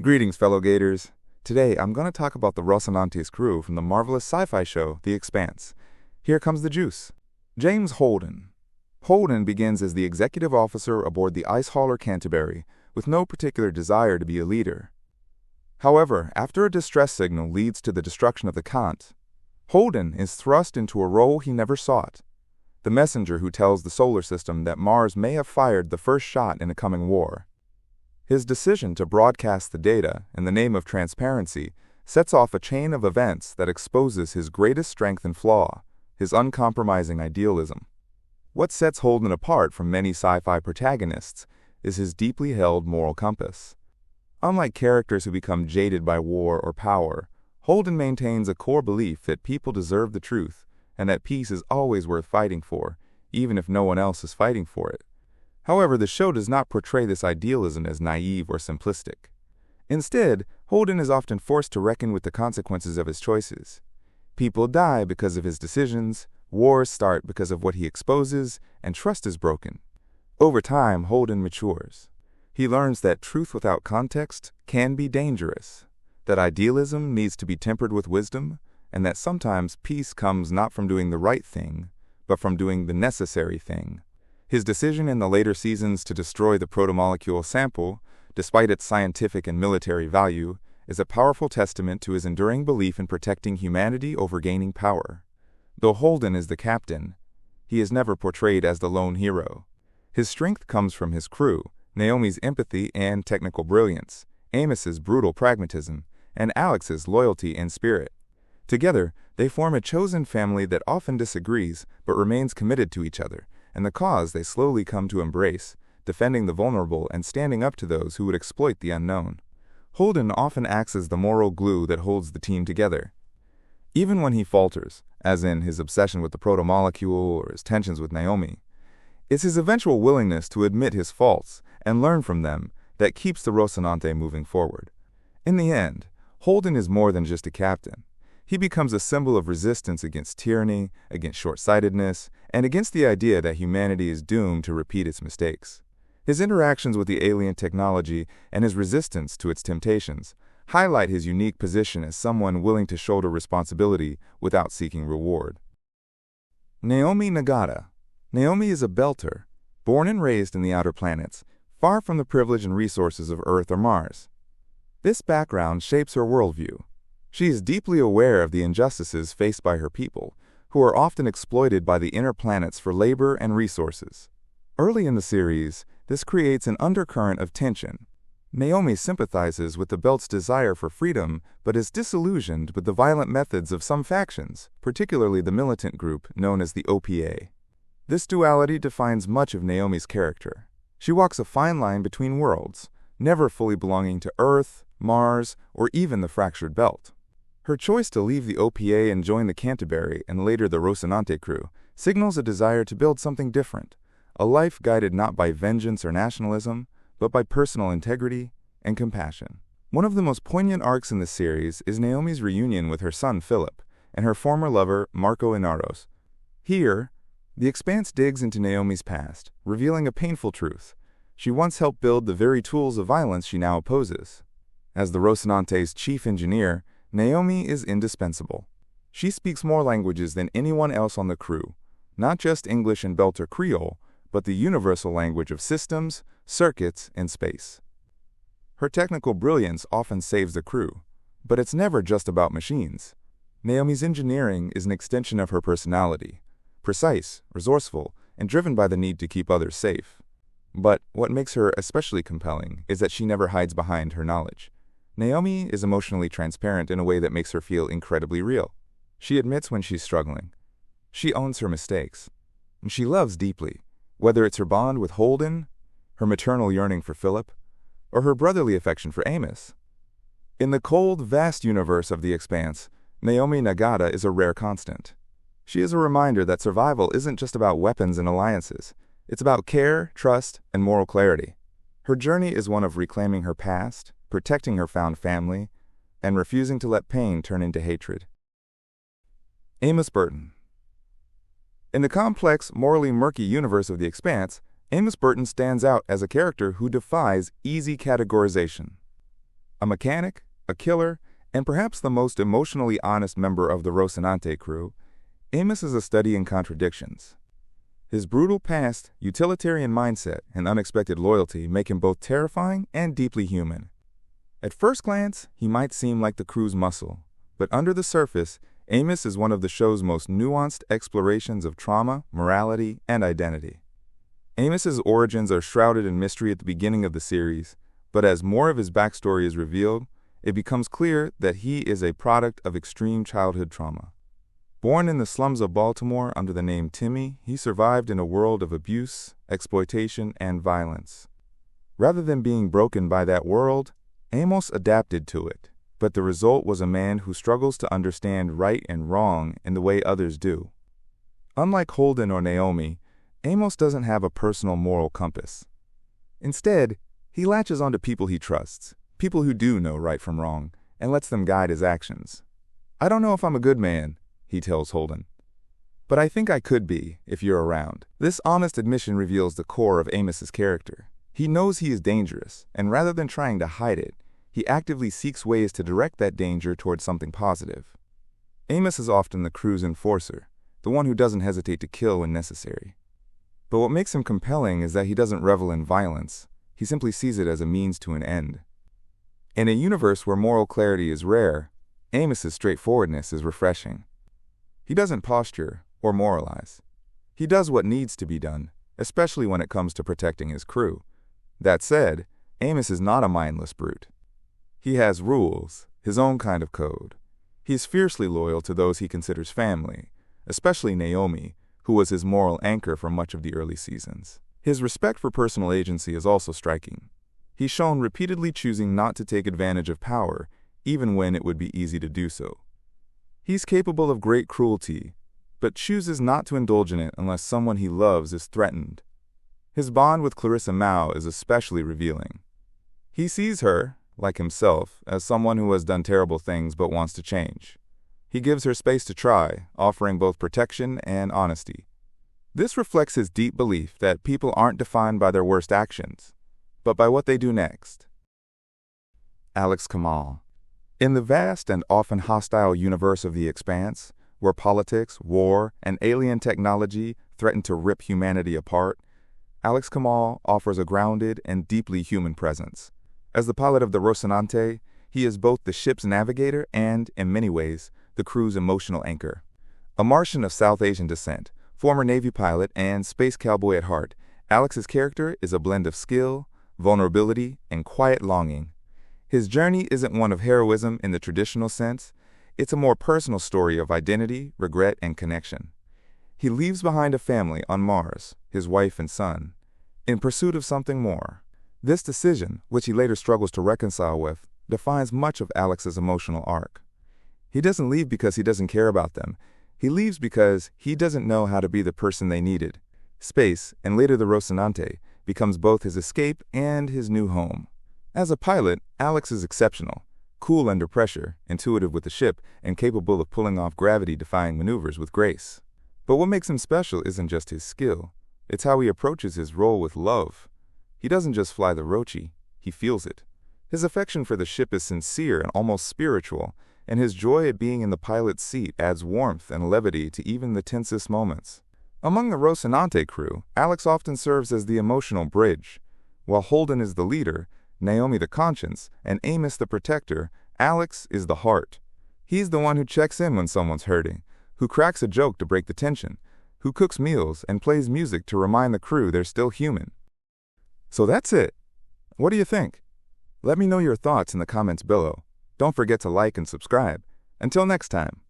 Greetings, fellow Gators. Today, I'm going to talk about the Rocinante's crew from the marvelous sci-fi show, The Expanse. Here comes the juice. James Holden. Holden begins as the executive officer aboard the ice hauler Canterbury, with no particular desire to be a leader. However, after a distress signal leads to the destruction of the Kant, Holden is thrust into a role he never sought, the messenger who tells the solar system that Mars may have fired the first shot in a coming war. His decision to broadcast the data in the name of transparency sets off a chain of events that exposes his greatest strength and flaw, his uncompromising idealism. What sets Holden apart from many sci-fi protagonists is his deeply held moral compass. Unlike characters who become jaded by war or power, Holden maintains a core belief that people deserve the truth and that peace is always worth fighting for, even if no one else is fighting for it. However, the show does not portray this idealism as naive or simplistic. Instead, Holden is often forced to reckon with the consequences of his choices. People die because of his decisions, wars start because of what he exposes, and trust is broken. Over time, Holden matures. He learns that truth without context can be dangerous, that idealism needs to be tempered with wisdom, and that sometimes peace comes not from doing the right thing, but from doing the necessary thing. His decision in the later seasons to destroy the protomolecule sample, despite its scientific and military value, is a powerful testament to his enduring belief in protecting humanity over gaining power. Though Holden is the captain, he is never portrayed as the lone hero. His strength comes from his crew, Naomi's empathy and technical brilliance, Amos's brutal pragmatism, and Alex's loyalty and spirit. Together, they form a chosen family that often disagrees but remains committed to each other, and the cause they slowly come to embrace, defending the vulnerable and standing up to those who would exploit the unknown. Holden often acts as the moral glue that holds the team together. Even when he falters, as in his obsession with the protomolecule or his tensions with Naomi, it's his eventual willingness to admit his faults and learn from them that keeps the Rocinante moving forward. In the end, Holden is more than just a captain. He becomes a symbol of resistance against tyranny, against short-sightedness, and against the idea that humanity is doomed to repeat its mistakes. His interactions with the alien technology and his resistance to its temptations highlight his unique position as someone willing to shoulder responsibility without seeking reward. Naomi Nagata. Naomi is a Belter, born and raised in the outer planets, far from the privilege and resources of Earth or Mars. This background shapes her worldview. She is deeply aware of the injustices faced by her people, who are often exploited by the inner planets for labor and resources. Early in the series, this creates an undercurrent of tension. Naomi sympathizes with the Belt's desire for freedom, but is disillusioned with the violent methods of some factions, particularly the militant group known as the OPA. This duality defines much of Naomi's character. She walks a fine line between worlds, never fully belonging to Earth, Mars, or even the fractured Belt. Her choice to leave the OPA and join the Canterbury and later the Rocinante crew signals a desire to build something different, a life guided not by vengeance or nationalism, but by personal integrity and compassion. One of the most poignant arcs in the series is Naomi's reunion with her son Philip and her former lover Marco Inaros. Here, The Expanse digs into Naomi's past, revealing a painful truth. She once helped build the very tools of violence she now opposes. As the Rocinante's chief engineer, Naomi is indispensable. She speaks more languages than anyone else on the crew, not just English and Belter Creole, but the universal language of systems, circuits, and space. Her technical brilliance often saves the crew, but it's never just about machines. Naomi's engineering is an extension of her personality, precise, resourceful, and driven by the need to keep others safe. But what makes her especially compelling is that she never hides behind her knowledge. Naomi is emotionally transparent in a way that makes her feel incredibly real. She admits when she's struggling. She owns her mistakes. And she loves deeply, whether it's her bond with Holden, her maternal yearning for Philip, or her brotherly affection for Amos. In the cold, vast universe of The Expanse, Naomi Nagata is a rare constant. She is a reminder that survival isn't just about weapons and alliances. It's about care, trust, and moral clarity. Her journey is one of reclaiming her past, protecting her found family, and refusing to let pain turn into hatred. Amos Burton. In the complex, morally murky universe of The Expanse, Amos Burton stands out as a character who defies easy categorization. A mechanic, a killer, and perhaps the most emotionally honest member of the Rocinante crew, Amos is a study in contradictions. His brutal past, utilitarian mindset, and unexpected loyalty make him both terrifying and deeply human. At first glance, he might seem like the crew's muscle, but under the surface, Amos is one of the show's most nuanced explorations of trauma, morality, and identity. Amos's origins are shrouded in mystery at the beginning of the series, but as more of his backstory is revealed, it becomes clear that he is a product of extreme childhood trauma. Born in the slums of Baltimore under the name Timmy, he survived in a world of abuse, exploitation, and violence. Rather than being broken by that world, Amos adapted to it, but the result was a man who struggles to understand right and wrong in the way others do. Unlike Holden or Naomi, Amos doesn't have a personal moral compass. Instead, he latches onto people he trusts, people who do know right from wrong, and lets them guide his actions. "I don't know if I'm a good man," he tells Holden, "but I think I could be if you're around." This honest admission reveals the core of Amos's character. He knows he is dangerous, and rather than trying to hide it, he actively seeks ways to direct that danger towards something positive. Amos is often the crew's enforcer, the one who doesn't hesitate to kill when necessary. But what makes him compelling is that he doesn't revel in violence. He simply sees it as a means to an end. In a universe where moral clarity is rare, Amos's straightforwardness is refreshing. He doesn't posture or moralize. He does what needs to be done, especially when it comes to protecting his crew. That said, Amos is not a mindless brute. He has rules, his own kind of code. He is fiercely loyal to those he considers family, especially Naomi, who was his moral anchor for much of the early seasons. His respect for personal agency is also striking. He's shown repeatedly choosing not to take advantage of power, even when it would be easy to do so. He's capable of great cruelty, but chooses not to indulge in it unless someone he loves is threatened. His bond with Clarissa Mao is especially revealing. He sees her, like himself, as someone who has done terrible things but wants to change. He gives her space to try, offering both protection and honesty. This reflects his deep belief that people aren't defined by their worst actions, but by what they do next. Kamal. In the vast and often hostile universe of the Expanse, where politics, war, and alien technology threaten to rip humanity apart, Kamal offers a grounded and deeply human presence. As the pilot of the Rocinante, he is both the ship's navigator and, in many ways, the crew's emotional anchor. A Martian of South Asian descent, former Navy pilot, and space cowboy at heart, Alex's character is a blend of skill, vulnerability, and quiet longing. His journey isn't one of heroism in the traditional sense. It's a more personal story of identity, regret, and connection. He leaves behind a family on Mars, his wife and son, in pursuit of something more. This decision, which he later struggles to reconcile with, defines much of Alex's emotional arc. He doesn't leave because he doesn't care about them. He leaves because he doesn't know how to be the person they needed. Space, and later the Rocinante, becomes both his escape and his new home. As a pilot, Alex is exceptional, cool under pressure, intuitive with the ship, and capable of pulling off gravity-defying maneuvers with grace. But what makes him special isn't just his skill. It's how he approaches his role with love. He doesn't just fly the Roci, he feels it. His affection for the ship is sincere and almost spiritual, and his joy at being in the pilot's seat adds warmth and levity to even the tensest moments. Among the Rocinante crew, Alex often serves as the emotional bridge. While Holden is the leader, Naomi the conscience, and Amos the protector, Alex is the heart. He's the one who checks in when someone's hurting, who cracks a joke to break the tension, who cooks meals and plays music to remind the crew they're still human. So that's it. What do you think? Let me know your thoughts in the comments below. Don't forget to like and subscribe. Until next time.